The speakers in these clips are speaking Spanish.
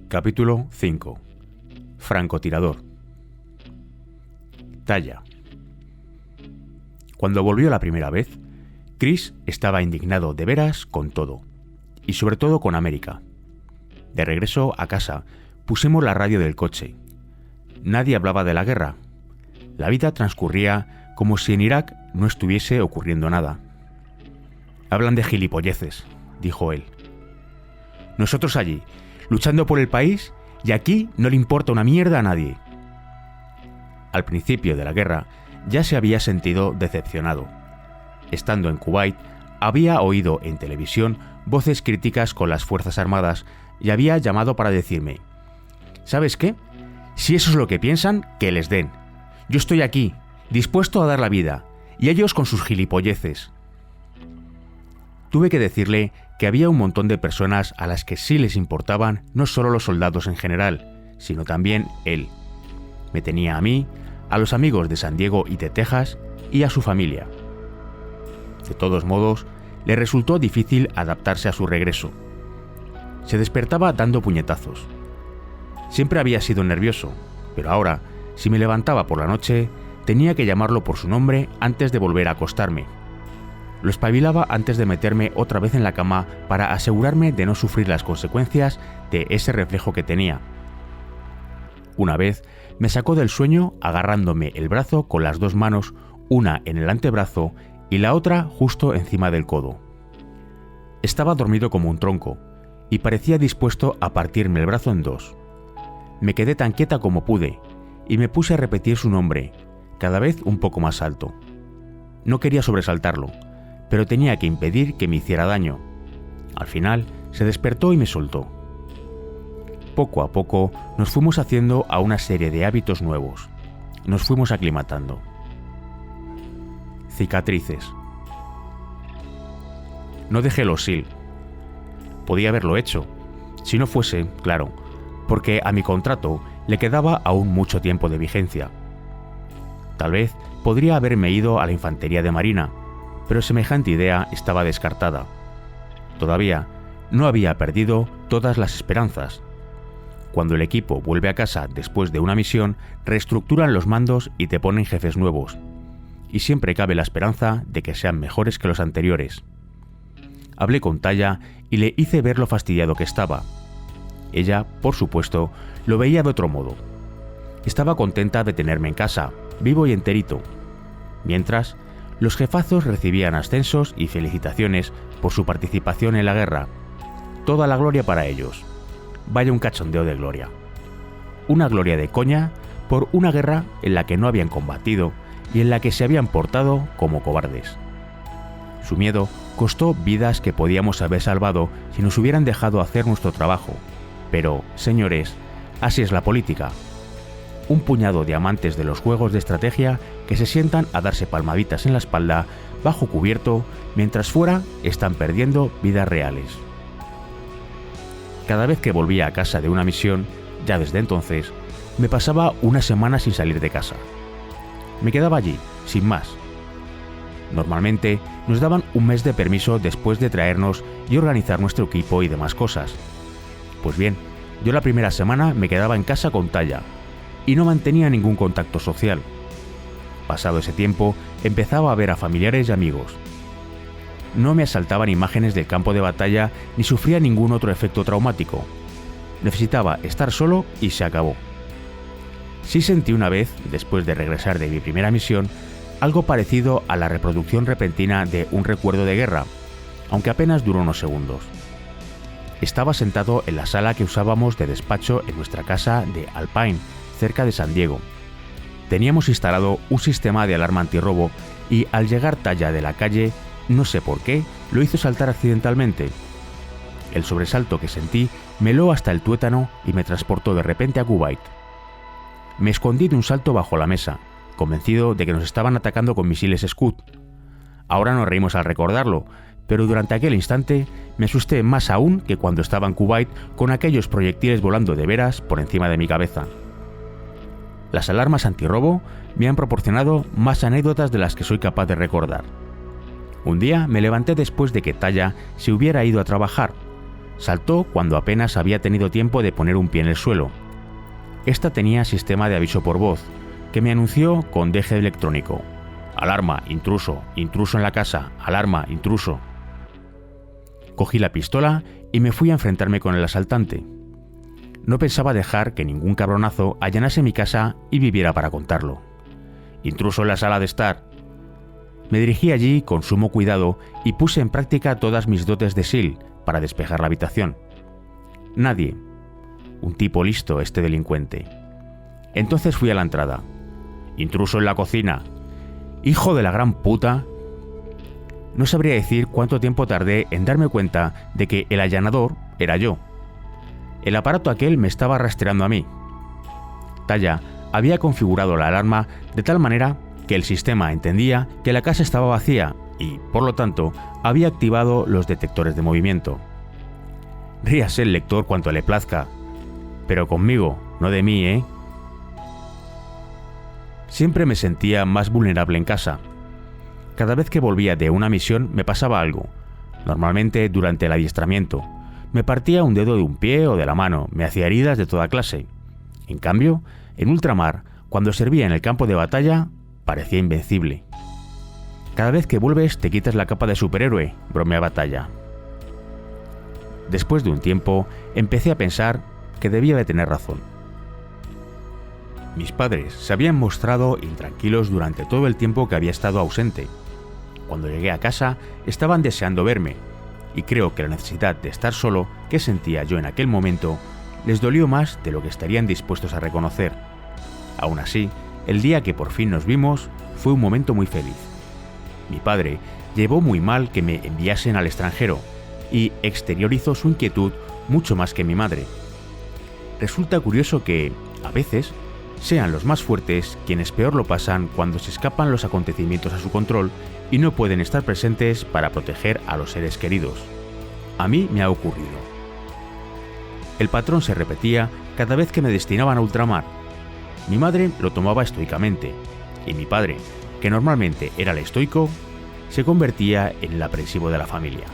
Capítulo 5. Francotirador. Talla. Cuando volvió la primera vez, Chris estaba indignado de veras con todo, y sobre todo con América. De regreso a casa, pusimos la radio del coche. Nadie hablaba de la guerra. La vida transcurría como si en Irak no estuviese ocurriendo nada. «Hablan de gilipolleces», dijo él. «Nosotros allí, luchando por el país, y aquí no le importa una mierda a nadie». Al principio de la guerra ya se había sentido decepcionado. Estando en Kuwait, había oído en televisión voces críticas con las Fuerzas Armadas y había llamado para decirme: «¿Sabes qué? Si eso es lo que piensan, que les den. Yo estoy aquí, dispuesto a dar la vida, y ellos con sus gilipolleces». Tuve que decirle que había un montón de personas a las que sí les importaban no solo los soldados en general, sino también él. Me tenía a mí, a los amigos de San Diego y de Texas y a su familia. De todos modos, le resultó difícil adaptarse a su regreso. Se despertaba dando puñetazos. Siempre había sido nervioso, pero ahora, si me levantaba por la noche, tenía que llamarlo por su nombre antes de volver a acostarme. Lo espabilaba antes de meterme otra vez en la cama para asegurarme de no sufrir las consecuencias de ese reflejo que tenía. Una vez me sacó del sueño agarrándome el brazo con las dos manos, una en el antebrazo y la otra justo encima del codo. Estaba dormido como un tronco y parecía dispuesto a partirme el brazo en dos. Me quedé tan quieta como pude y me puse a repetir su nombre, cada vez un poco más alto. No quería sobresaltarlo, pero tenía que impedir que me hiciera daño. Al final se despertó y me soltó. Poco a poco nos fuimos haciendo a una serie de hábitos nuevos. Nos fuimos aclimatando. Cicatrices. No dejé los SEAL. Podía haberlo hecho, si no fuese, claro, porque a mi contrato le quedaba aún mucho tiempo de vigencia. Tal vez podría haberme ido a la infantería de marina, pero semejante idea estaba descartada. Todavía no había perdido todas las esperanzas. Cuando el equipo vuelve a casa después de una misión, reestructuran los mandos y te ponen jefes nuevos. Y siempre cabe la esperanza de que sean mejores que los anteriores. Hablé con Talla y le hice ver lo fastidiado que estaba. Ella, por supuesto, lo veía de otro modo. Estaba contenta de tenerme en casa, vivo y enterito. Mientras, los jefazos recibían ascensos y felicitaciones por su participación en la guerra. Toda la gloria para ellos. Vaya un cachondeo de gloria. Una gloria de coña por una guerra en la que no habían combatido y en la que se habían portado como cobardes. Su miedo costó vidas que podíamos haber salvado si nos hubieran dejado hacer nuestro trabajo. Pero, señores, así es la política. Un puñado de amantes de los juegos de estrategia que se sientan a darse palmaditas en la espalda bajo cubierto mientras fuera están perdiendo vidas reales. Cada vez que volvía a casa de una misión, ya desde entonces, me pasaba una semana sin salir de casa. Me quedaba allí, sin más. Normalmente nos daban un mes de permiso después de traernos y organizar nuestro equipo y demás cosas. Pues bien, yo la primera semana me quedaba en casa con Talla y no mantenía ningún contacto social. Pasado ese tiempo, empezaba a ver a familiares y amigos. No me asaltaban imágenes del campo de batalla ni sufría ningún otro efecto traumático. Necesitaba estar solo y se acabó. Sí sentí una vez, después de regresar de mi primera misión, algo parecido a la reproducción repentina de un recuerdo de guerra, aunque apenas duró unos segundos. Estaba sentado en la sala que usábamos de despacho en nuestra casa de Alpine, cerca de San Diego. Teníamos instalado un sistema de alarma antirrobo y al llegar Talla de la calle, no sé por qué, lo hizo saltar accidentalmente. El sobresalto que sentí me heló hasta el tuétano y me transportó de repente a Kuwait. Me escondí de un salto bajo la mesa, convencido de que nos estaban atacando con misiles Scud. Ahora nos reímos al recordarlo, pero durante aquel instante me asusté más aún que cuando estaba en Kuwait con aquellos proyectiles volando de veras por encima de mi cabeza. Las alarmas antirrobo me han proporcionado más anécdotas de las que soy capaz de recordar. Un día me levanté después de que Talla se hubiera ido a trabajar. Saltó cuando apenas había tenido tiempo de poner un pie en el suelo. Esta tenía sistema de aviso por voz, que me anunció con deje electrónico. Alarma, intruso, intruso en la casa, alarma, intruso. Cogí la pistola y me fui a enfrentarme con el asaltante. No pensaba dejar que ningún cabronazo allanase mi casa y viviera para contarlo. Intruso en la sala de estar. Me dirigí allí con sumo cuidado y puse en práctica todas mis dotes de SEAL para despejar la habitación. Nadie. Un tipo listo este delincuente. Entonces fui a la entrada. Intruso en la cocina. ¡Hijo de la gran puta! No sabría decir cuánto tiempo tardé en darme cuenta de que el allanador era yo. El aparato aquel me estaba rastreando a mí. Talla había configurado la alarma de tal manera que el sistema entendía que la casa estaba vacía y, por lo tanto, había activado los detectores de movimiento. Ríase el lector cuanto le plazca, pero conmigo, no de mí, ¿eh? Siempre me sentía más vulnerable en casa. Cada vez que volvía de una misión me pasaba algo, normalmente durante el adiestramiento. Me partía un dedo de un pie o de la mano, me hacía heridas de toda clase. En cambio, en ultramar, cuando servía en el campo de batalla, parecía invencible. Cada vez que vuelves te quitas la capa de superhéroe, bromeaba Talla. Después de un tiempo, empecé a pensar que debía de tener razón. Mis padres se habían mostrado intranquilos durante todo el tiempo que había estado ausente. Cuando llegué a casa, estaban deseando verme, y creo que la necesidad de estar solo que sentía yo en aquel momento les dolió más de lo que estarían dispuestos a reconocer. Aún así, el día que por fin nos vimos fue un momento muy feliz. Mi padre llevó muy mal que me enviasen al extranjero y exteriorizó su inquietud mucho más que mi madre. Resulta curioso que, a veces, sean los más fuertes quienes peor lo pasan cuando se escapan los acontecimientos a su control y no pueden estar presentes para proteger a los seres queridos. A mí me ha ocurrido. El patrón se repetía cada vez que me destinaban a ultramar. Mi madre lo tomaba estoicamente, y mi padre, que normalmente era el estoico, se convertía en el aprensivo de la familia.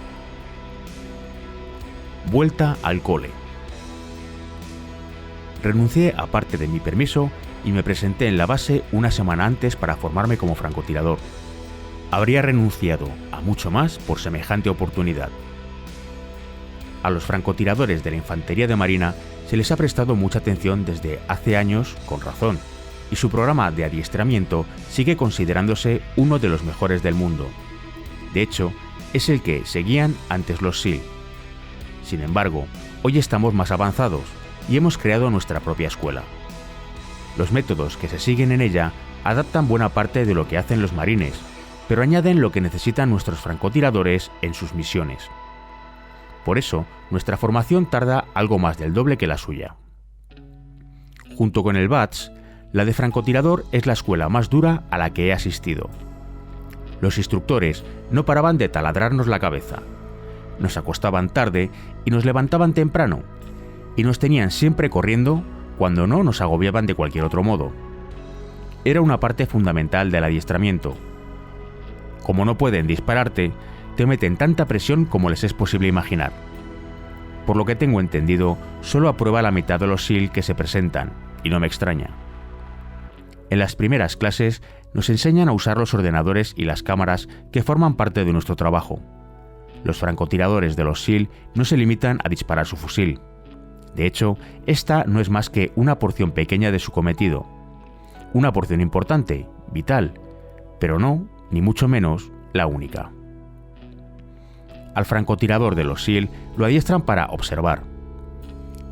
Vuelta al cole. Renuncié a parte de mi permiso y me presenté en la base una semana antes para formarme como francotirador. Habría renunciado a mucho más por semejante oportunidad. A los francotiradores de la Infantería de Marina se les ha prestado mucha atención desde hace años, con razón, y su programa de adiestramiento sigue considerándose uno de los mejores del mundo. De hecho, es el que seguían antes los SEAL. Sin embargo, hoy estamos más avanzados y hemos creado nuestra propia escuela. Los métodos que se siguen en ella adaptan buena parte de lo que hacen los marines, pero añaden lo que necesitan nuestros francotiradores en sus misiones. Por eso, nuestra formación tarda algo más del doble que la suya. Junto con el BATS, la de francotirador es la escuela más dura a la que he asistido. Los instructores no paraban de taladrarnos la cabeza. Nos acostaban tarde y nos levantaban temprano, y nos tenían siempre corriendo cuando no nos agobiaban de cualquier otro modo. Era una parte fundamental del adiestramiento. Como no pueden dispararte, te meten tanta presión como les es posible imaginar. Por lo que tengo entendido, solo aprueba la mitad de los SEAL que se presentan, y no me extraña. En las primeras clases nos enseñan a usar los ordenadores y las cámaras que forman parte de nuestro trabajo. Los francotiradores de los SEAL no se limitan a disparar su fusil. De hecho, esta no es más que una porción pequeña de su cometido. Una porción importante, vital, pero no, ni mucho menos, la única. Al francotirador de los SEAL lo adiestran para observar.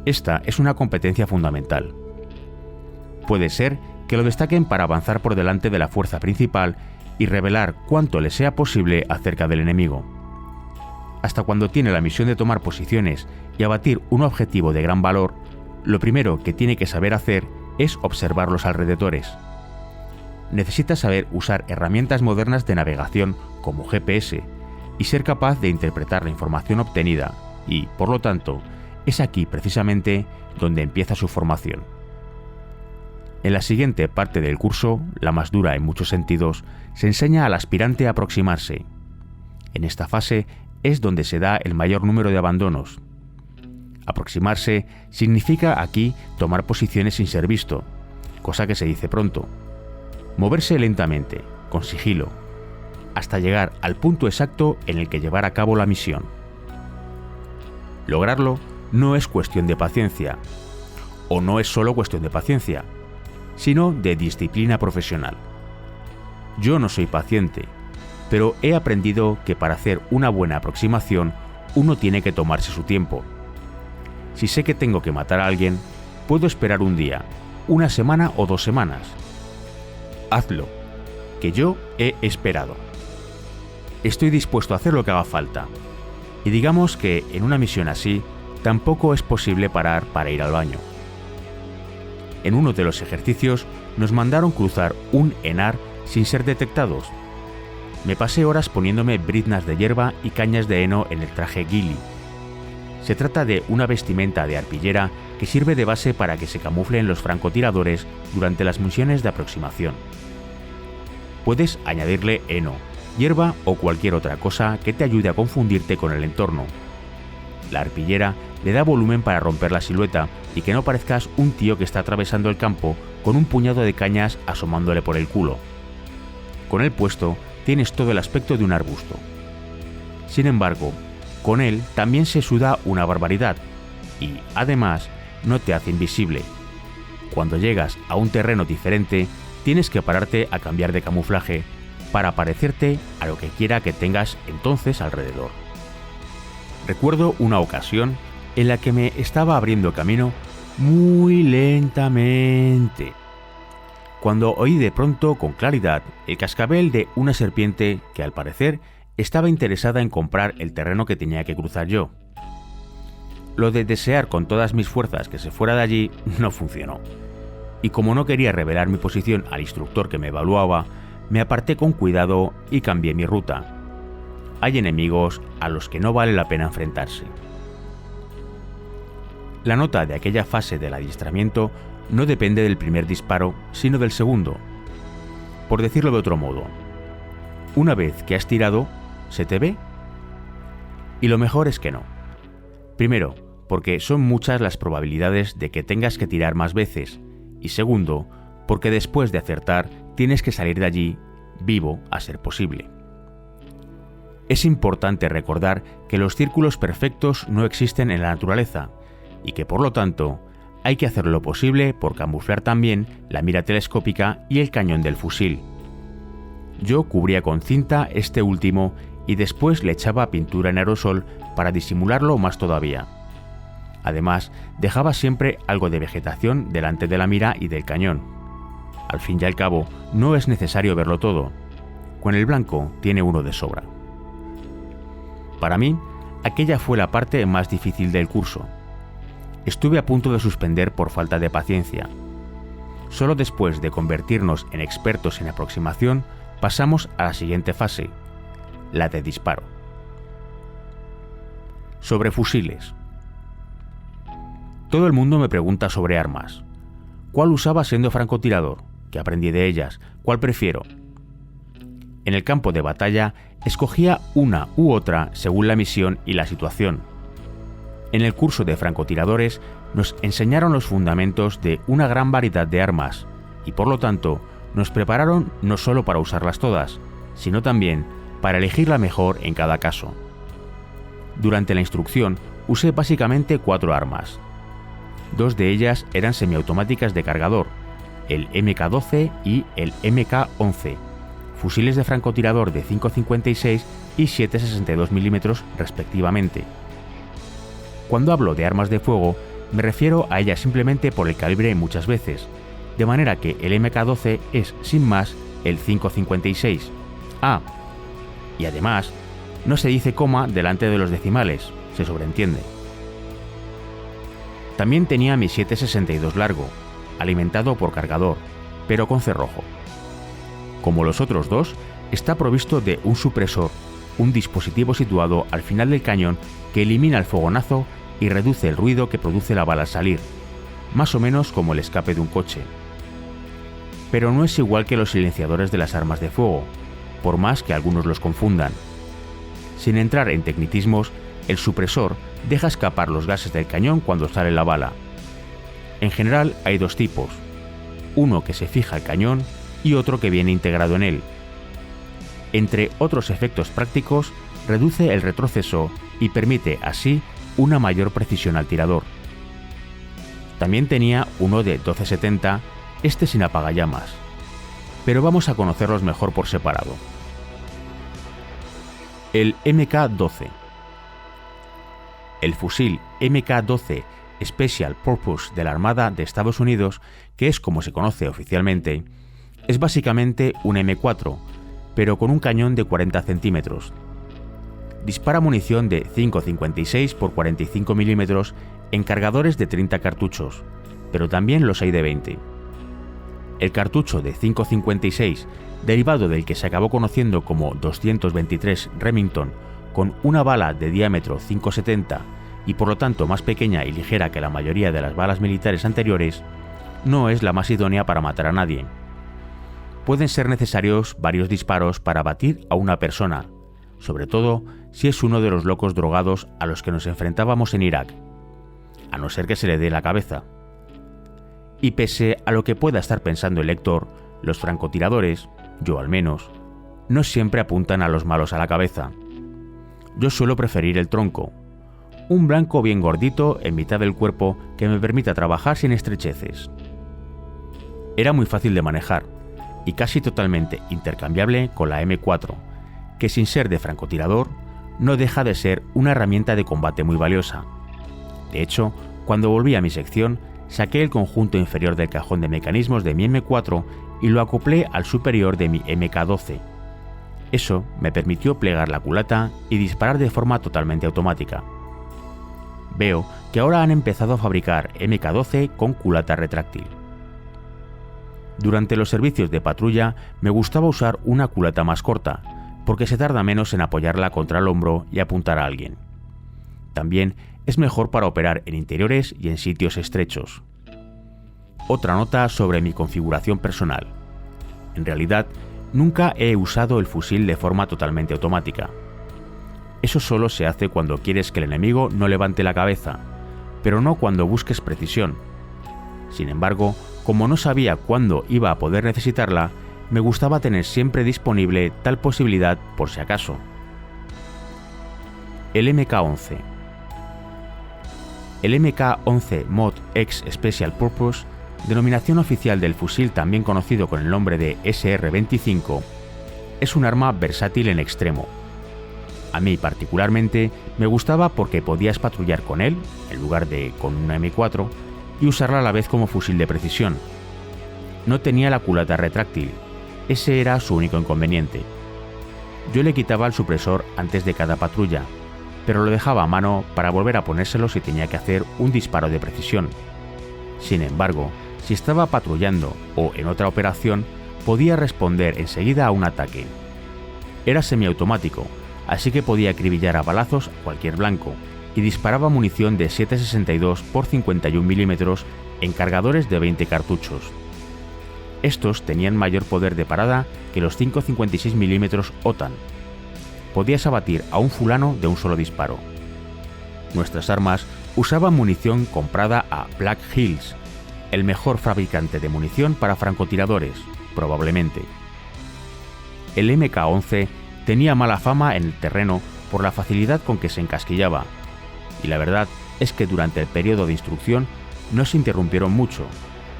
Esta es una competencia fundamental. Puede ser que lo destaquen para avanzar por delante de la fuerza principal y revelar cuanto le sea posible acerca del enemigo. Hasta cuando tiene la misión de tomar posiciones y abatir un objetivo de gran valor, lo primero que tiene que saber hacer es observar los alrededores. Necesita saber usar herramientas modernas de navegación como GPS y ser capaz de interpretar la información obtenida y, por lo tanto, es aquí precisamente donde empieza su formación. En la siguiente parte del curso, la más dura en muchos sentidos, se enseña al aspirante a aproximarse. En esta fase es donde se da el mayor número de abandonos. Aproximarse significa aquí tomar posiciones sin ser visto, cosa que se dice pronto. Moverse lentamente, con sigilo, hasta llegar al punto exacto en el que llevar a cabo la misión. Lograrlo no es cuestión de paciencia, o no es solo cuestión de paciencia, sino de disciplina profesional. Yo no soy paciente, pero he aprendido que para hacer una buena aproximación uno tiene que tomarse su tiempo. Si sé que tengo que matar a alguien, puedo esperar un día, una semana o 2 semanas. Hazlo, que yo he esperado. Estoy dispuesto a hacer lo que haga falta. Y digamos que en una misión así, tampoco es posible parar para ir al baño. En uno de los ejercicios nos mandaron cruzar un enar sin ser detectados. Me pasé horas poniéndome briznas de hierba y cañas de heno en el traje ghillie. Se trata de una vestimenta de arpillera que sirve de base para que se camuflen los francotiradores durante las misiones de aproximación. Puedes añadirle heno, hierba o cualquier otra cosa que te ayude a confundirte con el entorno. La arpillera le da volumen para romper la silueta y que no parezcas un tío que está atravesando el campo con un puñado de cañas asomándole por el culo. Con él puesto, tienes todo el aspecto de un arbusto. Sin embargo, con él también se suda una barbaridad y, además, no te hace invisible. Cuando llegas a un terreno diferente, tienes que pararte a cambiar de camuflaje para parecerte a lo que quiera que tengas entonces alrededor. Recuerdo una ocasión en la que me estaba abriendo camino muy lentamente, cuando oí de pronto con claridad el cascabel de una serpiente que al parecer estaba interesada en comprar el terreno que tenía que cruzar yo. Lo de desear con todas mis fuerzas que se fuera de allí no funcionó, y como no quería revelar mi posición al instructor que me evaluaba, me aparté con cuidado y cambié mi ruta. Hay enemigos a los que no vale la pena enfrentarse. La nota de aquella fase del adiestramiento no depende del primer disparo, sino del segundo. Por decirlo de otro modo, una vez que has tirado, ¿se te ve? Y lo mejor es que no. Primero, porque son muchas las probabilidades de que tengas que tirar más veces, y segundo, porque después de acertar tienes que salir de allí vivo a ser posible. Es importante recordar que los círculos perfectos no existen en la naturaleza, y que por lo tanto hay que hacer lo posible por camuflar también la mira telescópica y el cañón del fusil. Yo cubría con cinta este último y después le echaba pintura en aerosol para disimularlo más todavía. Además, dejaba siempre algo de vegetación delante de la mira y del cañón. Al fin y al cabo, no es necesario verlo todo. Con el blanco tiene uno de sobra. Para mí, aquella fue la parte más difícil del curso. Estuve a punto de suspender por falta de paciencia. Solo después de convertirnos en expertos en aproximación, pasamos a la siguiente fase, la de disparo. Sobre fusiles. Todo el mundo me pregunta sobre armas. ¿Cuál usaba siendo francotirador? ¿Qué aprendí de ellas? ¿Cuál prefiero? En el campo de batalla, escogía una u otra según la misión y la situación. En el curso de francotiradores nos enseñaron los fundamentos de una gran variedad de armas y por lo tanto nos prepararon no solo para usarlas todas, sino también para elegir la mejor en cada caso. Durante la instrucción usé básicamente 4 armas. 2 de ellas eran semiautomáticas de cargador, el MK12 y el MK11, fusiles de francotirador de 5.56 y 7.62 mm respectivamente. Cuando hablo de armas de fuego, me refiero a ellas simplemente por el calibre muchas veces, de manera que el MK12 es, sin más, el 5.56. Y además, no se dice coma delante de los decimales, se sobreentiende. También tenía mi 7.62 largo, alimentado por cargador, pero con cerrojo. Como los otros dos, está provisto de un supresor, un dispositivo situado al final del cañón que elimina el fogonazo y reduce el ruido que produce la bala al salir, más o menos como el escape de un coche. Pero no es igual que los silenciadores de las armas de fuego, por más que algunos los confundan. Sin entrar en tecnicismos, el supresor deja escapar los gases del cañón cuando sale la bala. En general hay dos tipos, uno que se fija al cañón y otro que viene integrado en él. Entre otros efectos prácticos, reduce el retroceso y permite así una mayor precisión al tirador. También tenía uno de 1270, este sin apagallamas, pero vamos a conocerlos mejor por separado. El MK-12. El fusil MK-12 Special Purpose de la Armada de Estados Unidos, que es como se conoce oficialmente, es básicamente un M4, pero con un cañón de 40 centímetros. Dispara munición de 5,56 x 45 mm en cargadores de 30 cartuchos, pero también los hay de 20. El cartucho de 5,56, derivado del que se acabó conociendo como 223 Remington, con una bala de diámetro 5,70 y por lo tanto más pequeña y ligera que la mayoría de las balas militares anteriores, no es la más idónea para matar a nadie. Pueden ser necesarios varios disparos para abatir a una persona, sobre todo si es uno de los locos drogados a los que nos enfrentábamos en Irak, a no ser que se le dé la cabeza. Y pese a lo que pueda estar pensando el lector, los francotiradores, yo al menos, no siempre apuntan a los malos a la cabeza. Yo suelo preferir el tronco, un blanco bien gordito en mitad del cuerpo que me permita trabajar sin estrecheces. Era muy fácil de manejar y casi totalmente intercambiable con la M4, que sin ser de francotirador, no deja de ser una herramienta de combate muy valiosa. De hecho, cuando volví a mi sección, saqué el conjunto inferior del cajón de mecanismos de mi M4 y lo acoplé al superior de mi MK12. Eso me permitió plegar la culata y disparar de forma totalmente automática. Veo que ahora han empezado a fabricar MK12 con culata retráctil. Durante los servicios de patrulla me gustaba usar una culata más corta, porque se tarda menos en apoyarla contra el hombro y apuntar a alguien. También es mejor para operar en interiores y en sitios estrechos. Otra nota sobre mi configuración personal. En realidad, nunca he usado el fusil de forma totalmente automática. Eso solo se hace cuando quieres que el enemigo no levante la cabeza, pero no cuando busques precisión. Sin embargo, como no sabía cuándo iba a poder necesitarla, me gustaba tener siempre disponible tal posibilidad por si acaso. El MK11. El MK11 Mod X Special Purpose, denominación oficial del fusil también conocido con el nombre de SR-25, es un arma versátil en extremo. A mí particularmente me gustaba porque podías patrullar con él, en lugar de con una M4, y usarla a la vez como fusil de precisión. No tenía la culata retráctil, ese era su único inconveniente. Yo le quitaba el supresor antes de cada patrulla, pero lo dejaba a mano para volver a ponérselo si tenía que hacer un disparo de precisión. Sin embargo, si estaba patrullando o en otra operación, podía responder enseguida a un ataque. Era semiautomático, así que podía acribillar a balazos a cualquier blanco, y disparaba munición de 7,62 x 51 mm en cargadores de 20 cartuchos. Estos tenían mayor poder de parada que los 5,56 mm OTAN. Podías abatir a un fulano de un solo disparo. Nuestras armas usaban munición comprada a Black Hills, el mejor fabricante de munición para francotiradores, probablemente. El MK11 tenía mala fama en el terreno por la facilidad con que se encasquillaba, y la verdad es que durante el periodo de instrucción no se interrumpieron mucho,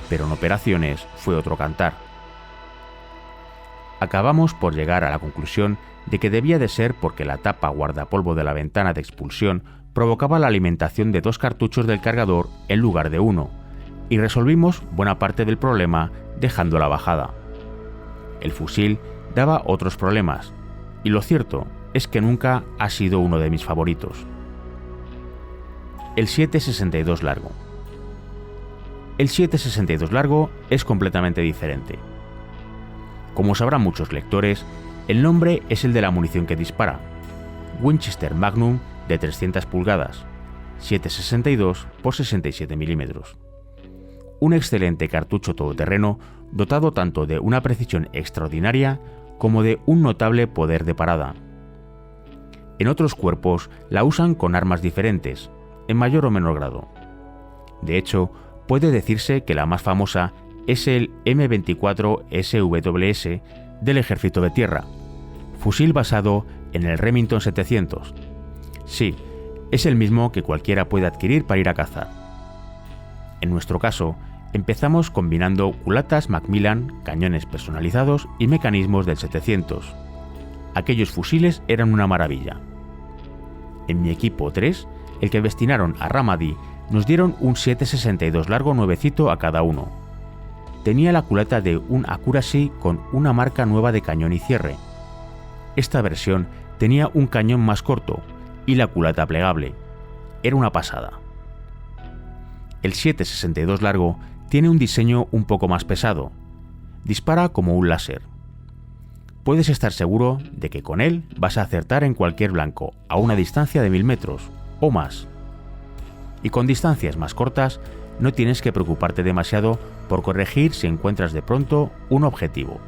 pero en operaciones fue otro cantar. Acabamos por llegar a la conclusión de que debía de ser porque la tapa guardapolvo de la ventana de expulsión provocaba la alimentación de 2 cartuchos del cargador en lugar de 1, y resolvimos buena parte del problema dejando la bajada. El fusil daba otros problemas, y lo cierto es que nunca ha sido uno de mis favoritos. El 7,62 largo. El 7,62 largo es completamente diferente. Como sabrán muchos lectores, el nombre es el de la munición que dispara, Winchester Magnum de 300 pulgadas, 7,62 x 67 mm. Un excelente cartucho todoterreno dotado tanto de una precisión extraordinaria como de un notable poder de parada. en otros cuerpos la usan con armas diferentes, en mayor o menor grado. De hecho, puede decirse que la más famosa es el M24 SWS del Ejército de Tierra, fusil basado en el Remington 700. Sí, es el mismo que cualquiera puede adquirir para ir a cazar. En nuestro caso, empezamos combinando culatas Macmillan, cañones personalizados y mecanismos del 700. Aquellos fusiles eran una maravilla. En mi equipo 3, el que destinaron a Ramadi, nos dieron un 7.62 largo nuevecito a cada uno. Tenía la culata de un Accuracy con una marca nueva de cañón y cierre. Esta versión tenía un cañón más corto y la culata plegable. Era una pasada. El 7.62 largo tiene un diseño un poco más pesado. Dispara como un láser. Puedes estar seguro de que con él vas a acertar en cualquier blanco a una distancia de 1000 metros o más. Y con distancias más cortas no tienes que preocuparte demasiado por corregir si encuentras de pronto un objetivo.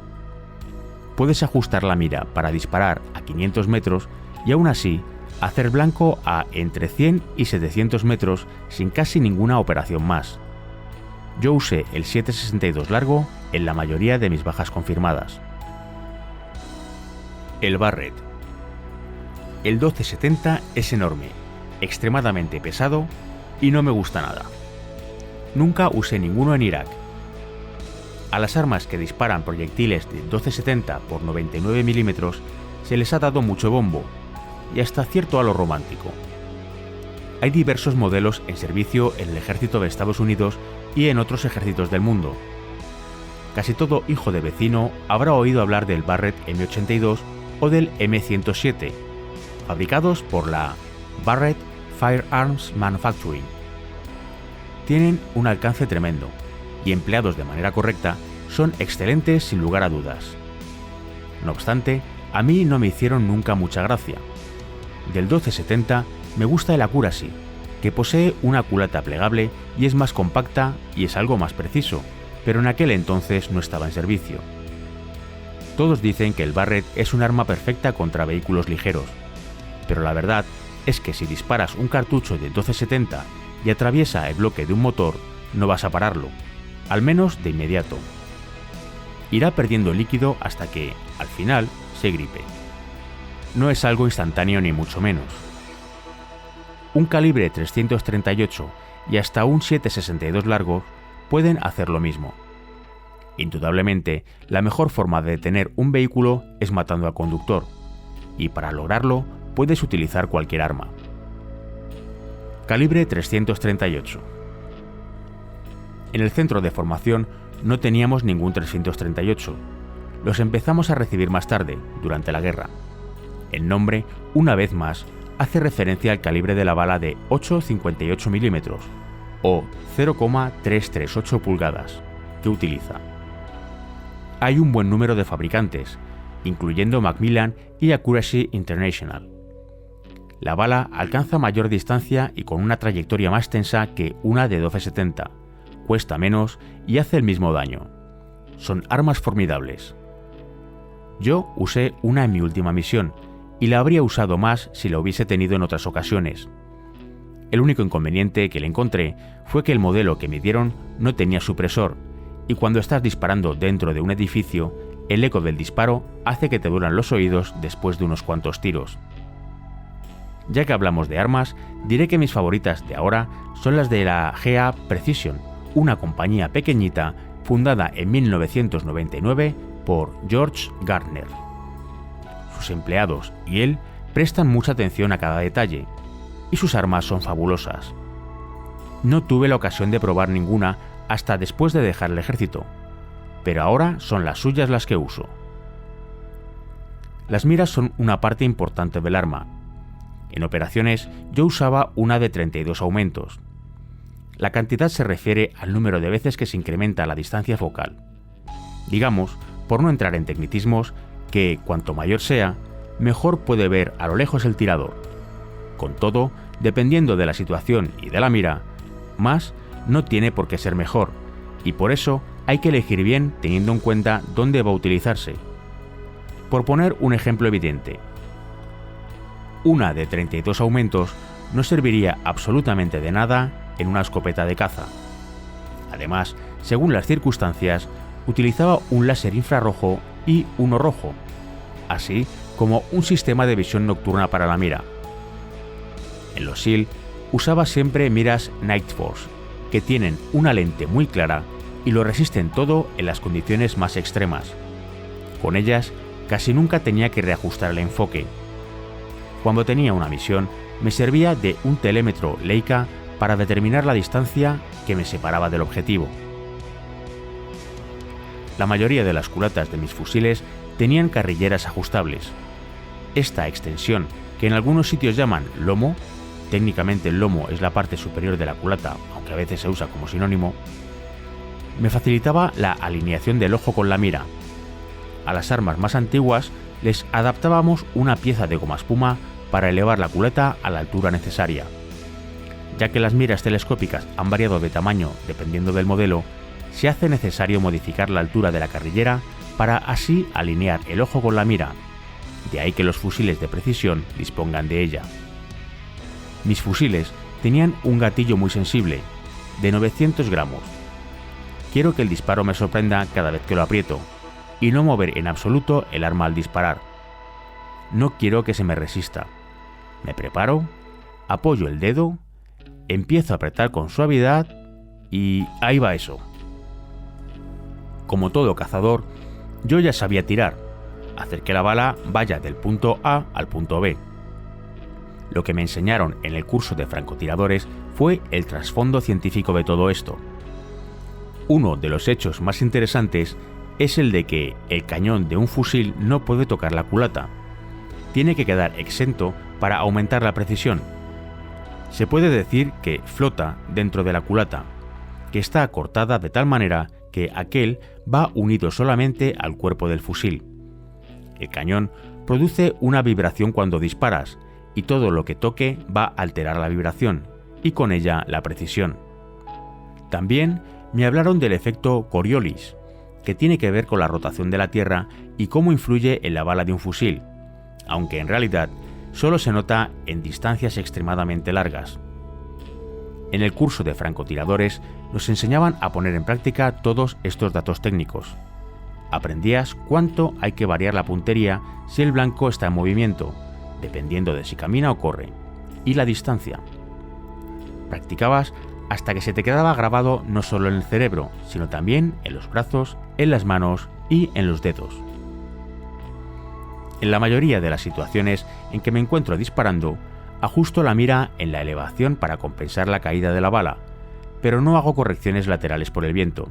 Puedes ajustar la mira para disparar a 500 metros y aún así hacer blanco a entre 100 y 700 metros sin casi ninguna operación más. Yo usé el 7.62 largo en la mayoría de mis bajas confirmadas. El Barrett. El 1270 es enorme, extremadamente pesado y no me gusta nada. Nunca usé ninguno en Irak. A las armas que disparan proyectiles de 1270 por 99 mm se les ha dado mucho bombo y hasta cierto halo romántico. Hay diversos modelos en servicio en el ejército de Estados Unidos y en otros ejércitos del mundo. Casi todo hijo de vecino habrá oído hablar del Barrett M82 o del M107, fabricados por la Barrett Firearms Manufacturing. Tienen un alcance tremendo y empleados de manera correcta son excelentes sin lugar a dudas. No obstante, a mí no me hicieron nunca mucha gracia. Del 1270 me gusta el Accuracy, que posee una culata plegable y es más compacta y es algo más preciso, pero en aquel entonces no estaba en servicio. Todos dicen que el Barrett es un arma perfecta contra vehículos ligeros, pero la verdad es que si disparas un cartucho de 1270 y atraviesa el bloque de un motor, no vas a pararlo, al menos de inmediato. Irá perdiendo líquido hasta que, al final, se gripe. No es algo instantáneo ni mucho menos. Un calibre 338 y hasta un 7.62 largo pueden hacer lo mismo. Indudablemente, la mejor forma de detener un vehículo es matando al conductor, y para lograrlo puedes utilizar cualquier arma. Calibre 338. En el centro de formación no teníamos ningún 338. Los empezamos a recibir más tarde, durante la guerra. El nombre, una vez más, hace referencia al calibre de la bala de 8,58 mm o 0,338 pulgadas que utiliza. Hay un buen número de fabricantes, incluyendo Macmillan y Accuracy International. La bala alcanza mayor distancia y con una trayectoria más tensa que una de 1270, cuesta menos y hace el mismo daño. Son armas formidables. Yo usé una en mi última misión y la habría usado más si la hubiese tenido en otras ocasiones. El único inconveniente que le encontré fue que el modelo que me dieron no tenía supresor, y cuando estás disparando dentro de un edificio, el eco del disparo hace que te duelan los oídos después de unos cuantos tiros. Ya que hablamos de armas, diré que mis favoritas de ahora son las de la GA Precision, una compañía pequeñita fundada en 1999 por George Gardner. Sus empleados y él prestan mucha atención a cada detalle, y sus armas son fabulosas. No tuve la ocasión de probar ninguna hasta después de dejar el ejército, pero ahora son las suyas las que uso. Las miras son una parte importante del arma. En operaciones yo usaba una de 32 aumentos. La cantidad se refiere al número de veces que se incrementa la distancia focal. Digamos, por no entrar en tecnicismos, que cuanto mayor sea, mejor puede ver a lo lejos el tirador. Con todo, dependiendo de la situación y de la mira, más no tiene por qué ser mejor, y por eso hay que elegir bien teniendo en cuenta dónde va a utilizarse. Por poner un ejemplo evidente, una de 32 aumentos no serviría absolutamente de nada en una escopeta de caza. Además, según las circunstancias, utilizaba un láser infrarrojo y uno rojo, así como un sistema de visión nocturna para la mira. En los SEAL usaba siempre miras Night Force, que tienen una lente muy clara y lo resisten todo en las condiciones más extremas. Con ellas casi nunca tenía que reajustar el enfoque. Cuando tenía una misión, me servía de un telémetro Leica para determinar la distancia que me separaba del objetivo. La mayoría de las culatas de mis fusiles tenían carrilleras ajustables. Esta extensión, que en algunos sitios llaman lomo, técnicamente el lomo es la parte superior de la culata, aunque a veces se usa como sinónimo, me facilitaba la alineación del ojo con la mira. A las armas más antiguas les adaptábamos una pieza de goma espuma para elevar la culata a la altura necesaria. Ya que las miras telescópicas han variado de tamaño dependiendo del modelo, se hace necesario modificar la altura de la carrillera para así alinear el ojo con la mira, de ahí que los fusiles de precisión dispongan de ella. Mis fusiles tenían un gatillo muy sensible, de 900 gramos. Quiero que el disparo me sorprenda cada vez que lo aprieto, y no mover en absoluto el arma al disparar. No quiero que se me resista. Me preparo, apoyo el dedo, empiezo a apretar con suavidad y ahí va eso. Como todo cazador, yo ya sabía tirar, hacer que la bala vaya del punto A al punto B. Lo que me enseñaron en el curso de francotiradores fue el trasfondo científico de todo esto. Uno de los hechos más interesantes es el de que el cañón de un fusil no puede tocar la culata. Tiene que quedar exento para aumentar la precisión. Se puede decir que flota dentro de la culata, que está acortada de tal manera que aquel va unido solamente al cuerpo del fusil. El cañón produce una vibración cuando disparas, y todo lo que toque va a alterar la vibración, y con ella la precisión. También me hablaron del efecto Coriolis, que tiene que ver con la rotación de la Tierra y cómo influye en la bala de un fusil, aunque en realidad solo se nota en distancias extremadamente largas. En el curso de francotiradores nos enseñaban a poner en práctica todos estos datos técnicos. Aprendías cuánto hay que variar la puntería si el blanco está en movimiento, dependiendo de si camina o corre, y la distancia. Practicabas hasta que se te quedaba grabado no solo en el cerebro, sino también en los brazos, en las manos y en los dedos. En la mayoría de las situaciones en que me encuentro disparando, ajusto la mira en la elevación para compensar la caída de la bala, pero no hago correcciones laterales por el viento.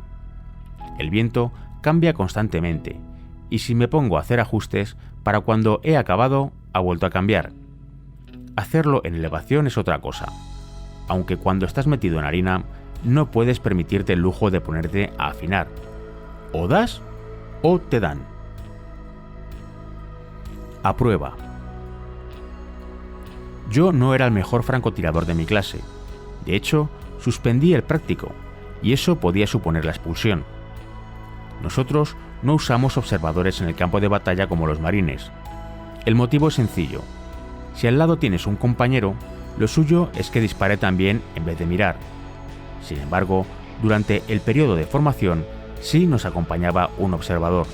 El viento cambia constantemente, y si me pongo a hacer ajustes, para cuando he acabado, ha vuelto a cambiar. Hacerlo en elevación es otra cosa, aunque cuando estás metido en harina, no puedes permitirte el lujo de ponerte a afinar. O das o te dan. A prueba. Yo no era el mejor francotirador de mi clase. De hecho, suspendí el práctico, y eso podía suponer la expulsión. Nosotros no usamos observadores en el campo de batalla como los marines. El motivo es sencillo. Si al lado tienes un compañero, lo suyo es que dispare también en vez de mirar. Sin embargo, durante el periodo de formación, sí nos acompañaba un observador.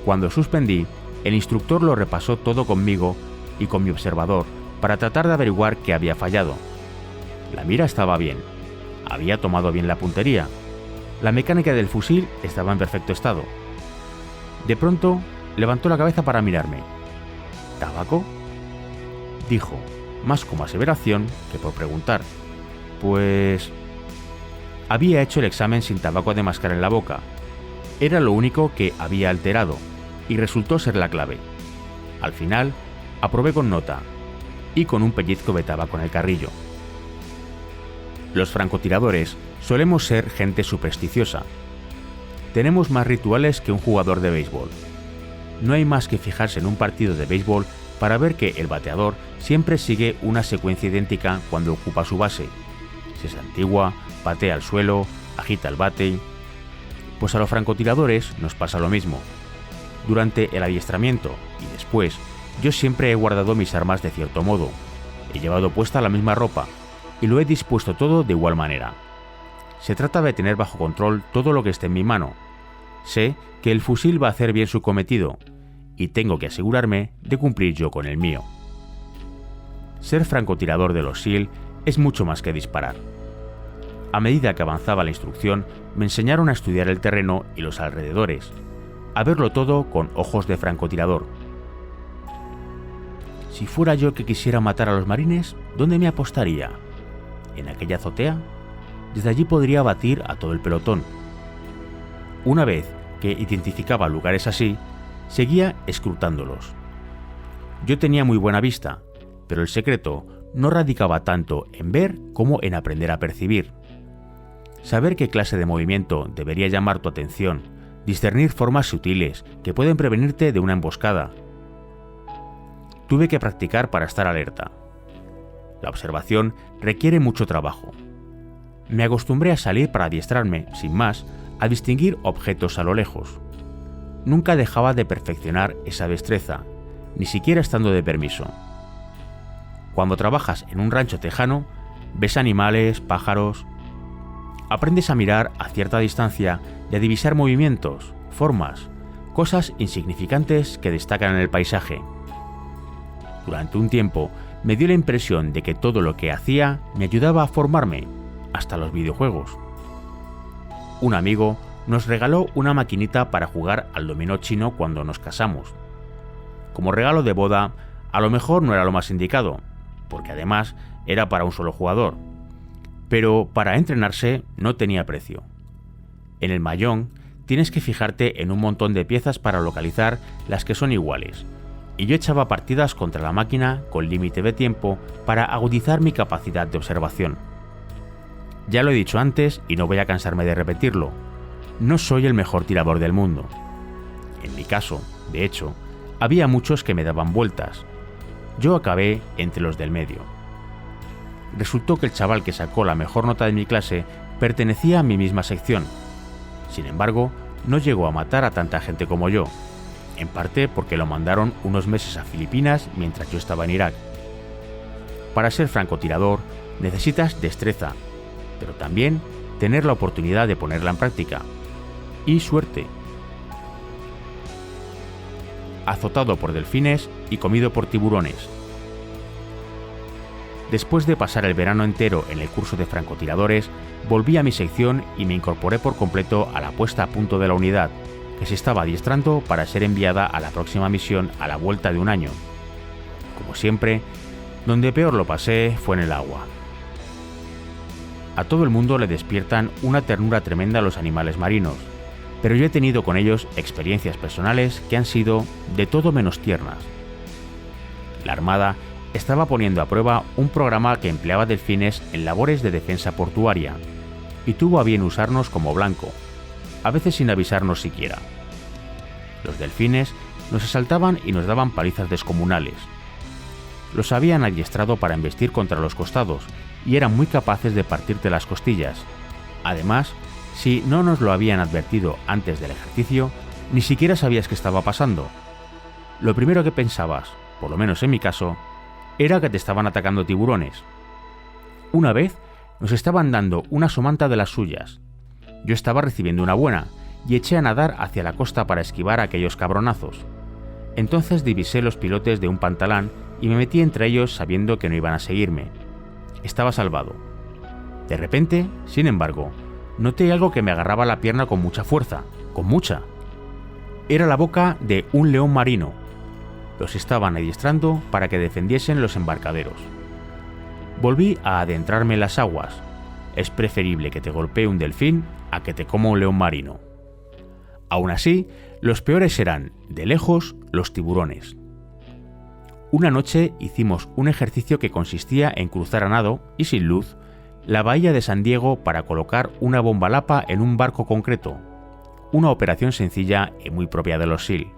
Cuando suspendí, el instructor lo repasó todo conmigo y con mi observador para tratar de averiguar qué había fallado. La mira estaba bien, había tomado bien la puntería, la mecánica del fusil estaba en perfecto estado. De pronto, levantó la cabeza para mirarme. ¿Tabaco?, dijo, más como aseveración que por preguntar. Pues... había hecho el examen sin tabaco de mascar en la boca. Era lo único que había alterado, y resultó ser la clave. Al final, aprobé con nota, y con un pellizco de tabaco en el carrillo. Los francotiradores solemos ser gente supersticiosa. Tenemos más rituales que un jugador de béisbol. No hay más que fijarse en un partido de béisbol para ver que el bateador siempre sigue una secuencia idéntica cuando ocupa su base. Se santigua, patea al suelo, agita el bate. Pues a los francotiradores nos pasa lo mismo. Durante el adiestramiento y después, Yo siempre he guardado mis armas de cierto modo, he llevado puesta la misma ropa y lo he dispuesto todo de igual manera. Se trata de tener bajo control todo lo que esté en mi mano. Sé que el fusil va a hacer bien su cometido y tengo que asegurarme de cumplir yo con el mío. Ser francotirador de los SEAL es mucho más que disparar. A medida que avanzaba la instrucción, me enseñaron a estudiar el terreno y los alrededores, a verlo todo con ojos de francotirador. Si fuera yo que quisiera matar a los marines, ¿dónde me apostaría? ¿En aquella azotea? Desde allí podría abatir a todo el pelotón. Una vez que identificaba lugares así, seguía escrutándolos. Yo tenía muy buena vista, pero el secreto no radicaba tanto en ver como en aprender a percibir. Saber qué clase de movimiento debería llamar tu atención, discernir formas sutiles que pueden prevenirte de una emboscada. Tuve que practicar para estar alerta. La observación requiere mucho trabajo. Me acostumbré a salir para adiestrarme, sin más, a distinguir objetos a lo lejos. Nunca dejaba de perfeccionar esa destreza, ni siquiera estando de permiso. Cuando trabajas en un rancho tejano, ves animales, pájaros. Aprendes a mirar a cierta distancia y a divisar movimientos, formas, cosas insignificantes que destacan en el paisaje. Durante un tiempo me dio la impresión de que todo lo que hacía me ayudaba a formarme, hasta los videojuegos. Un amigo nos regaló una maquinita para jugar al dominó chino cuando nos casamos. Como regalo de boda, a lo mejor no era lo más indicado, porque además era para un solo jugador, pero para entrenarse no tenía precio. En el Mahjong tienes que fijarte en un montón de piezas para localizar las que son iguales, y yo echaba partidas contra la máquina con límite de tiempo para agudizar mi capacidad de observación. Ya lo he dicho antes y no voy a cansarme de repetirlo, no soy el mejor tirador del mundo. En mi caso, de hecho, había muchos que me daban vueltas. Yo acabé entre los del medio. Resultó que el chaval que sacó la mejor nota de mi clase pertenecía a mi misma sección. Sin embargo, no llegó a matar a tanta gente como yo, en parte porque lo mandaron unos meses a Filipinas mientras yo estaba en Irak. Para ser francotirador necesitas destreza, pero también tener la oportunidad de ponerla en práctica. Y suerte. Azotado por delfines y comido por tiburones. Después de pasar el verano entero en el curso de francotiradores, volví a mi sección y me incorporé por completo a la puesta a punto de la unidad, que se estaba adiestrando para ser enviada a la próxima misión a la vuelta de un año. Como siempre, donde peor lo pasé fue en el agua. A todo el mundo le despiertan una ternura tremenda los animales marinos, pero yo he tenido con ellos experiencias personales que han sido de todo menos tiernas. La Armada estaba poniendo a prueba un programa que empleaba delfines en labores de defensa portuaria, y tuvo a bien usarnos como blanco, a veces sin avisarnos siquiera. Los delfines nos asaltaban y nos daban palizas descomunales. Los habían adiestrado para embestir contra los costados y eran muy capaces de partirte las costillas. Además, si no nos lo habían advertido antes del ejercicio, ni siquiera sabías qué estaba pasando. Lo primero que pensabas, por lo menos en mi caso, era que te estaban atacando tiburones. Una vez nos estaban dando una somanta de las suyas. Yo estaba recibiendo una buena y eché a nadar hacia la costa para esquivar a aquellos cabronazos. Entonces divisé los pilotes de un pantalán y me metí entre ellos sabiendo que no iban a seguirme. Estaba salvado. De repente, sin embargo, noté algo que me agarraba la pierna con mucha fuerza, con mucha. Era la boca de un león marino. Los estaban adiestrando para que defendiesen los embarcaderos. Volví a adentrarme en las aguas. Es preferible que te golpee un delfín a que te coma un león marino. Aún así, los peores serán, de lejos, los tiburones. Una noche hicimos un ejercicio que consistía en cruzar a nado y sin luz la bahía de San Diego para colocar una bomba lapa en un barco concreto, una operación sencilla y muy propia de los SEAL.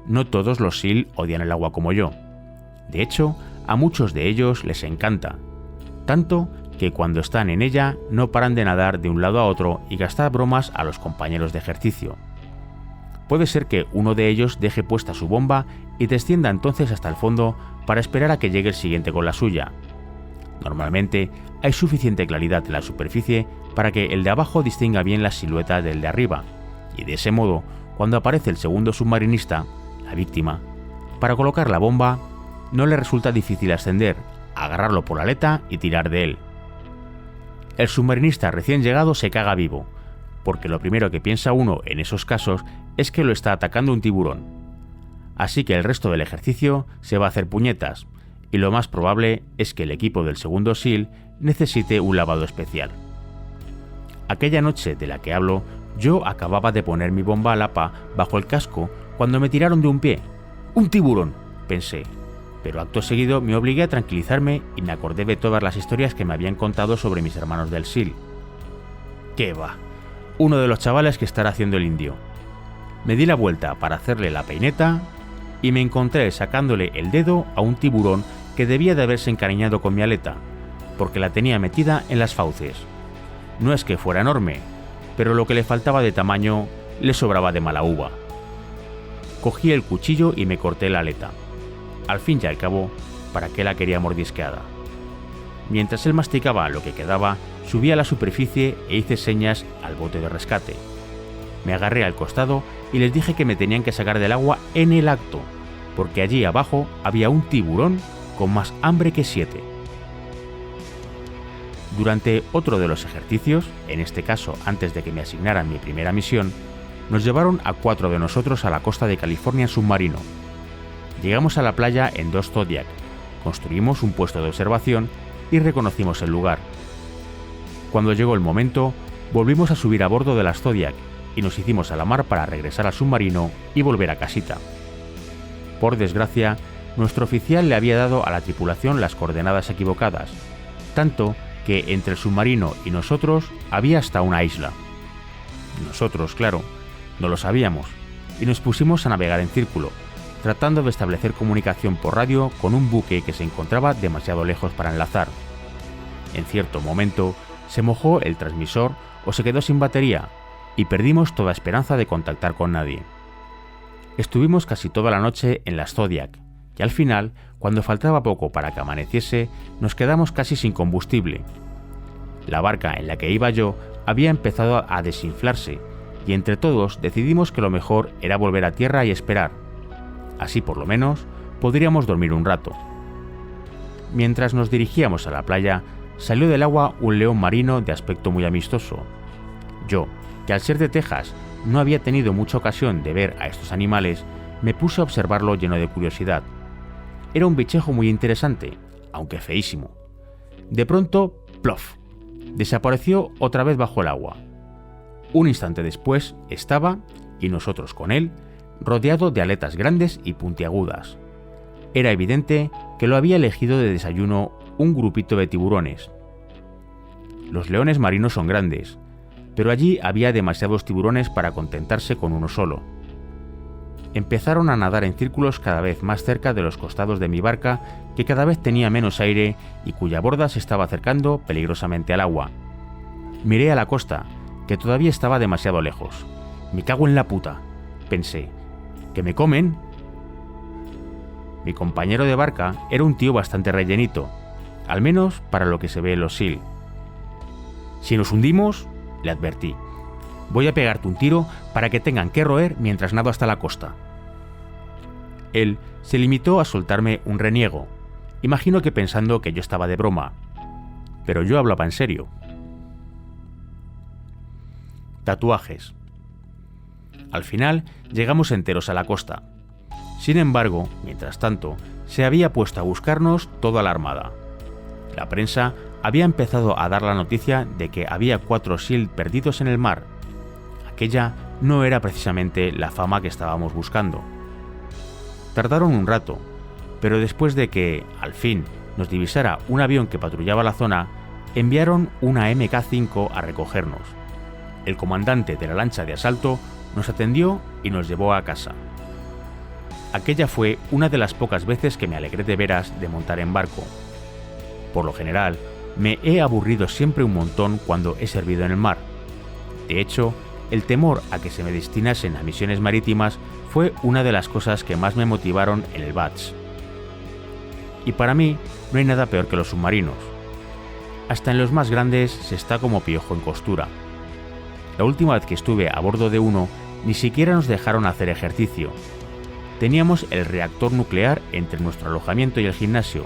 No todos los SEAL odian el agua como yo. De hecho, a muchos de ellos les encanta, tanto que cuando están en ella no paran de nadar de un lado a otro y gastar bromas a los compañeros de ejercicio. Puede ser que uno de ellos deje puesta su bomba y descienda entonces hasta el fondo para esperar a que llegue el siguiente con la suya. Normalmente hay suficiente claridad en la superficie para que el de abajo distinga bien la silueta del de arriba, y de ese modo, cuando aparece el segundo submarinista, la víctima, para colocar la bomba, no le resulta difícil ascender, agarrarlo por la aleta y tirar de él. El submarinista recién llegado se caga vivo, porque lo primero que piensa uno en esos casos es que lo está atacando un tiburón. Así que el resto del ejercicio se va a hacer puñetas, y lo más probable es que el equipo del segundo SEAL necesite un lavado especial. Aquella noche de la que hablo, yo acababa de poner mi bomba Lapa bajo el casco cuando me tiraron de un pie. ¡Un tiburón!, pensé, pero acto seguido me obligué a tranquilizarme y me acordé de todas las historias que me habían contado sobre mis hermanos del SEAL. ¡Qué va! Uno de los chavales que estará haciendo el indio. Me di la vuelta para hacerle la peineta y me encontré sacándole el dedo a un tiburón que debía de haberse encariñado con mi aleta, porque la tenía metida en las fauces. No es que fuera enorme, pero lo que le faltaba de tamaño le sobraba de mala uva. Cogí el cuchillo y me corté la aleta. Al fin y al cabo, ¿para qué la quería mordisqueada? Mientras él masticaba lo que quedaba, subí a la superficie e hice señas al bote de rescate. Me agarré al costado y les dije que me tenían que sacar del agua en el acto, porque allí abajo había un tiburón con más hambre que 7. Durante otro de los ejercicios, en este caso antes de que me asignaran mi primera misión, nos llevaron a 4 de nosotros a la costa de California en submarino. Llegamos a la playa en 2 Zodiac, construimos un puesto de observación y reconocimos el lugar. Cuando llegó el momento, volvimos a subir a bordo de las Zodiac y nos hicimos a la mar para regresar al submarino y volver a casita. Por desgracia, nuestro oficial le había dado a la tripulación las coordenadas equivocadas, tanto que entre el submarino y nosotros había hasta una isla. Nosotros, claro, no lo sabíamos y nos pusimos a navegar en círculo, tratando de establecer comunicación por radio con un buque que se encontraba demasiado lejos para enlazar. En cierto momento, se mojó el transmisor o se quedó sin batería y perdimos toda esperanza de contactar con nadie. Estuvimos casi toda la noche en las Zodiac y al final, cuando faltaba poco para que amaneciese, nos quedamos casi sin combustible. La barca en la que iba yo había empezado a desinflarse y entre todos decidimos que lo mejor era volver a tierra y esperar. Así por lo menos podríamos dormir un rato. Mientras nos dirigíamos a la playa, salió del agua un león marino de aspecto muy amistoso. Yo, que al ser de Texas no había tenido mucha ocasión de ver a estos animales, me puse a observarlo lleno de curiosidad. Era un bichejo muy interesante, aunque feísimo. De pronto, ¡plof!, desapareció otra vez bajo el agua. Un instante después estaba, y nosotros con él, rodeado de aletas grandes y puntiagudas. Era evidente que lo había elegido de desayuno un grupito de tiburones. Los leones marinos son grandes, pero allí había demasiados tiburones para contentarse con uno solo. Empezaron a nadar en círculos cada vez más cerca de los costados de mi barca, que cada vez tenía menos aire y cuya borda se estaba acercando peligrosamente al agua. Miré a la costa, que todavía estaba demasiado lejos. «Me cago en la puta», pensé. ¿Que me comen? Mi compañero de barca era un tío bastante rellenito, al menos para lo que se ve en los SEAL. «Si nos hundimos», le advertí, «voy a pegarte un tiro para que tengan que roer mientras nado hasta la costa». Él se limitó a soltarme un reniego, imagino que pensando que yo estaba de broma, pero yo hablaba en serio. Tatuajes. Al final llegamos enteros a la costa. Sin embargo, mientras tanto, se había puesto a buscarnos toda la armada. La prensa había empezado a dar la noticia de que había 4 SEAL perdidos en el mar. Aquella no era precisamente la fama que estábamos buscando. Tardaron un rato, pero después de que, al fin, nos divisara un avión que patrullaba la zona, enviaron una MK-5 a recogernos. El comandante de la lancha de asalto nos atendió y nos llevó a casa. Aquella fue una de las pocas veces que me alegré de veras de montar en barco. Por lo general, me he aburrido siempre un montón cuando he servido en el mar. De hecho, el temor a que se me destinasen a misiones marítimas fue una de las cosas que más me motivaron en el BATS. Y para mí no hay nada peor que los submarinos. Hasta en los más grandes se está como piojo en costura. La última vez que estuve a bordo de uno, ni siquiera nos dejaron hacer ejercicio. Teníamos el reactor nuclear entre nuestro alojamiento y el gimnasio,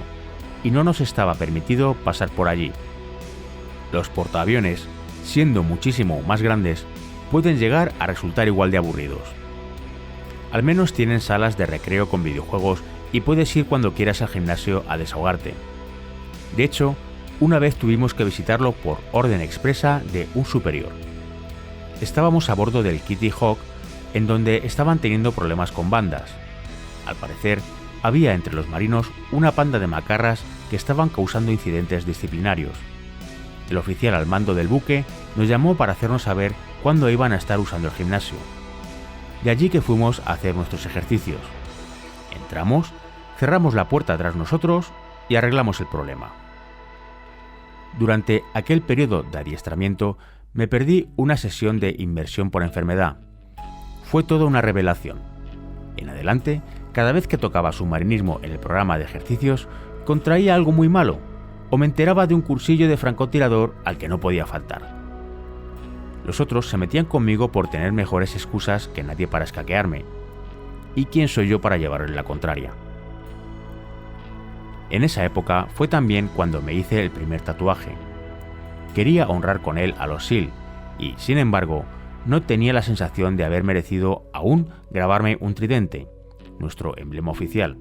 y no nos estaba permitido pasar por allí. Los portaaviones, siendo muchísimo más grandes, pueden llegar a resultar igual de aburridos. Al menos tienen salas de recreo con videojuegos y puedes ir cuando quieras al gimnasio a desahogarte. De hecho, una vez tuvimos que visitarlo por orden expresa de un superior. Estábamos a bordo del Kitty Hawk, en donde estaban teniendo problemas con bandas. Al parecer, había entre los marinos una panda de macarras que estaban causando incidentes disciplinarios. El oficial al mando del buque nos llamó para hacernos saber cuándo iban a estar usando el gimnasio. De allí que fuimos a hacer nuestros ejercicios. Entramos, cerramos la puerta tras nosotros y arreglamos el problema. Durante aquel periodo de adiestramiento me perdí una sesión de inmersión por enfermedad. Fue toda una revelación. En adelante, cada vez que tocaba submarinismo en el programa de ejercicios, contraía algo muy malo, o me enteraba de un cursillo de francotirador al que no podía faltar. Los otros se metían conmigo por tener mejores excusas que nadie para escaquearme. ¿Y quién soy yo para llevarle la contraria? En esa época fue también cuando me hice el primer tatuaje. Quería honrar con él a los SEAL y, sin embargo, no tenía la sensación de haber merecido aún grabarme un tridente, nuestro emblema oficial,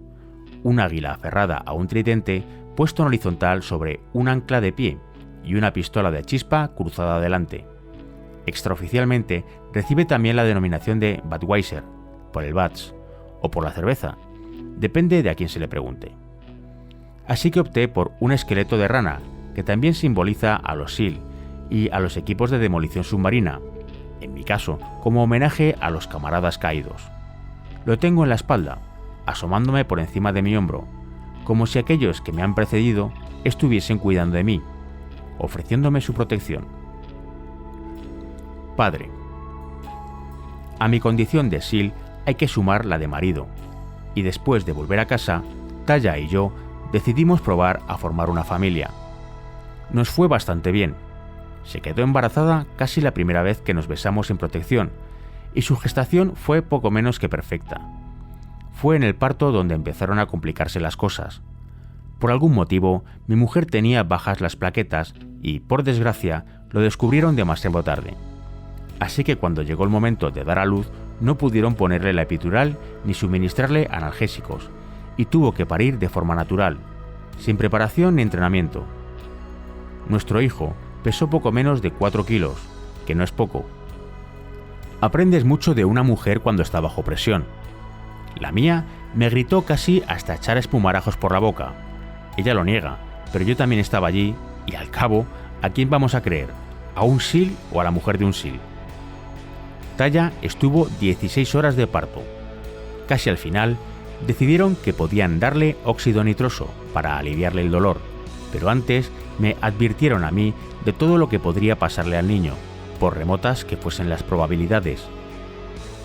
un águila aferrada a un tridente puesto en horizontal sobre un ancla de pie y una pistola de chispa cruzada adelante. Extraoficialmente recibe también la denominación de Budweiser, por el Bats, o por la cerveza, depende de a quién se le pregunte. Así que opté por un esqueleto de rana, que también simboliza a los SEAL y a los equipos de demolición submarina, en mi caso, como homenaje a los camaradas caídos. Lo tengo en la espalda, asomándome por encima de mi hombro, como si aquellos que me han precedido estuviesen cuidando de mí, ofreciéndome su protección. Padre. A mi condición de SEAL hay que sumar la de marido, y después de volver a casa, Taya y yo decidimos probar a formar una familia. Nos fue bastante bien. Se quedó embarazada casi la primera vez que nos besamos en protección, y su gestación fue poco menos que perfecta. Fue en el parto donde empezaron a complicarse las cosas. Por algún motivo, mi mujer tenía bajas las plaquetas y, por desgracia, lo descubrieron demasiado tarde. Así que cuando llegó el momento de dar a luz, no pudieron ponerle la epidural ni suministrarle analgésicos, y tuvo que parir de forma natural, sin preparación ni entrenamiento. Nuestro hijo pesó poco menos de 4 kilos, que no es poco. Aprendes mucho de una mujer cuando está bajo presión. La mía me gritó casi hasta echar espumarajos por la boca. Ella lo niega, pero yo también estaba allí y al cabo, ¿a quién vamos a creer? ¿A un SEAL o a la mujer de un SEAL? Taya estuvo 16 horas de parto. Casi al final, decidieron que podían darle óxido nitroso para aliviarle el dolor, pero antes me advirtieron a mí de todo lo que podría pasarle al niño, por remotas que fuesen las probabilidades.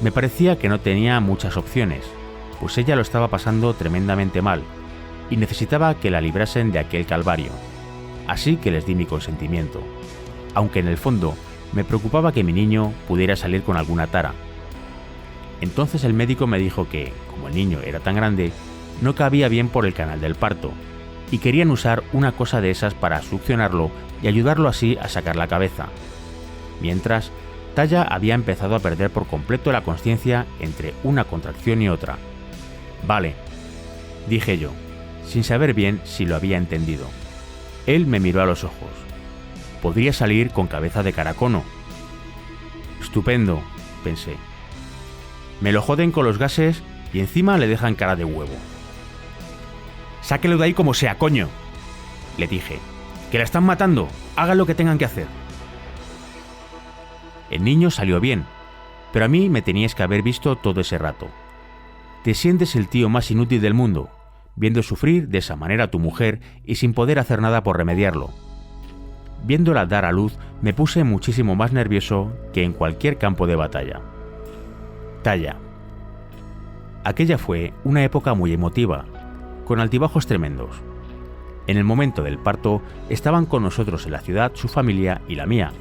Me parecía que no tenía muchas opciones, pues ella lo estaba pasando tremendamente mal y necesitaba que la librasen de aquel calvario. Así que les di mi consentimiento, aunque en el fondo me preocupaba que mi niño pudiera salir con alguna tara. Entonces el médico me dijo que, como el niño era tan grande, no cabía bien por el canal del parto, y querían usar una cosa de esas para succionarlo y ayudarlo así a sacar la cabeza. Mientras, Taya había empezado a perder por completo la consciencia entre una contracción y otra. Vale, dije yo, sin saber bien si lo había entendido. Él me miró a los ojos. Podría salir con cabeza de caracono. Estupendo, pensé. Me lo joden con los gases y encima le dejan cara de huevo. Sáquelo de ahí como sea, coño, le dije. Que la están matando, hagan lo que tengan que hacer. El niño salió bien, pero a mí me tenías que haber visto todo ese rato. Te sientes el tío más inútil del mundo, viendo sufrir de esa manera a tu mujer y sin poder hacer nada por remediarlo. Viéndola dar a luz, me puse muchísimo más nervioso que en cualquier campo de batalla. Talla. Aquella fue una época muy emotiva, con altibajos tremendos. En el momento del parto estaban con nosotros en la ciudad su familia y la mía.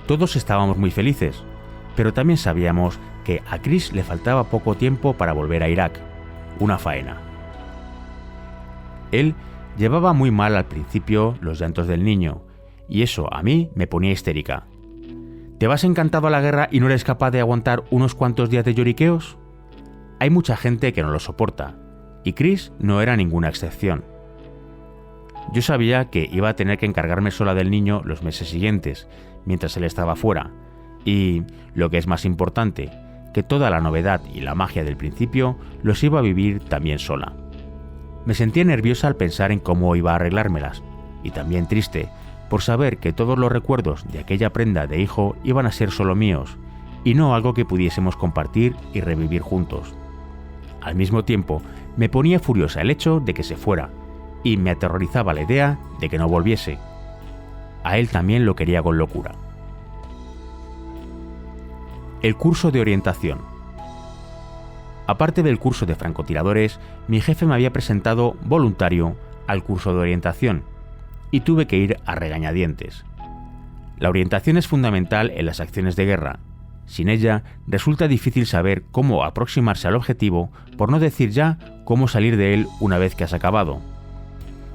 Todos estábamos muy felices, pero también sabíamos que a Chris le faltaba poco tiempo para volver a Irak, una faena. Él llevaba muy mal al principio los llantos del niño, y eso a mí me ponía histérica. ¿Te vas encantado a la guerra y no eres capaz de aguantar unos cuantos días de lloriqueos? Hay mucha gente que no lo soporta, y Chris no era ninguna excepción. Yo sabía que iba a tener que encargarme sola del niño los meses siguientes, mientras él estaba fuera, y, lo que es más importante, que toda la novedad y la magia del principio los iba a vivir también sola. Me sentía nerviosa al pensar en cómo iba a arreglármelas, y también triste por saber que todos los recuerdos de aquella prenda de hijo iban a ser solo míos, y no algo que pudiésemos compartir y revivir juntos. Al mismo tiempo, me ponía furiosa el hecho de que se fuera, y me aterrorizaba la idea de que no volviese. A él también lo quería con locura. El curso de orientación. Aparte del curso de francotiradores, mi jefe me había presentado voluntario al curso de orientación, y tuve que ir a regañadientes. La orientación es fundamental en las acciones de guerra. Sin ella, resulta difícil saber cómo aproximarse al objetivo, por no decir ya cómo salir de él una vez que has acabado.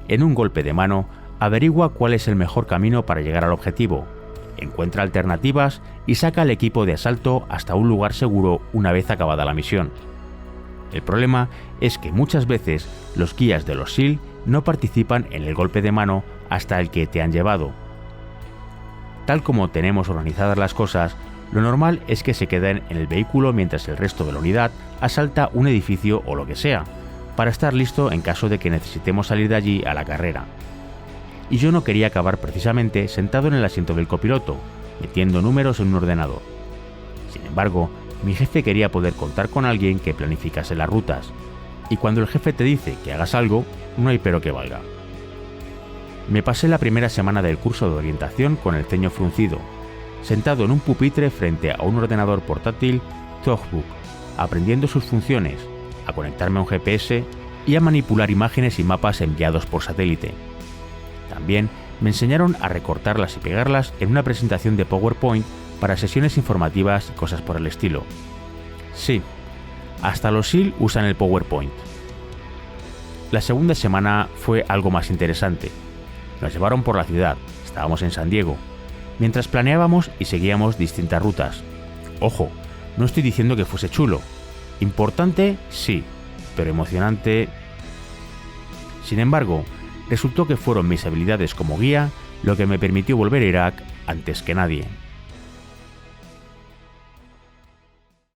En un golpe de mano, averigua cuál es el mejor camino para llegar al objetivo, encuentra alternativas y saca al equipo de asalto hasta un lugar seguro una vez acabada la misión. El problema es que muchas veces los guías de los SEAL no participan en el golpe de mano hasta el que te han llevado. Tal como tenemos organizadas las cosas, lo normal es que se queden en el vehículo mientras el resto de la unidad asalta un edificio o lo que sea, para estar listo en caso de que necesitemos salir de allí a la carrera. Y yo no quería acabar precisamente sentado en el asiento del copiloto, metiendo números en un ordenador. Sin embargo, mi jefe quería poder contar con alguien que planificase las rutas, y cuando el jefe te dice que hagas algo, no hay pero que valga. Me pasé la primera semana del curso de orientación con el ceño fruncido, sentado en un pupitre frente a un ordenador portátil TalkBook, aprendiendo sus funciones, a conectarme a un GPS y a manipular imágenes y mapas enviados por satélite. También me enseñaron a recortarlas y pegarlas en una presentación de PowerPoint para sesiones informativas y cosas por el estilo. Sí, hasta los SEAL usan el PowerPoint. La segunda semana fue algo más interesante. Nos llevaron por la ciudad, estábamos en San Diego, mientras planeábamos y seguíamos distintas rutas. Ojo, no estoy diciendo que fuese chulo. Importante, sí, pero emocionante. Sin embargo, resultó que fueron mis habilidades como guía lo que me permitió volver a Irak antes que nadie.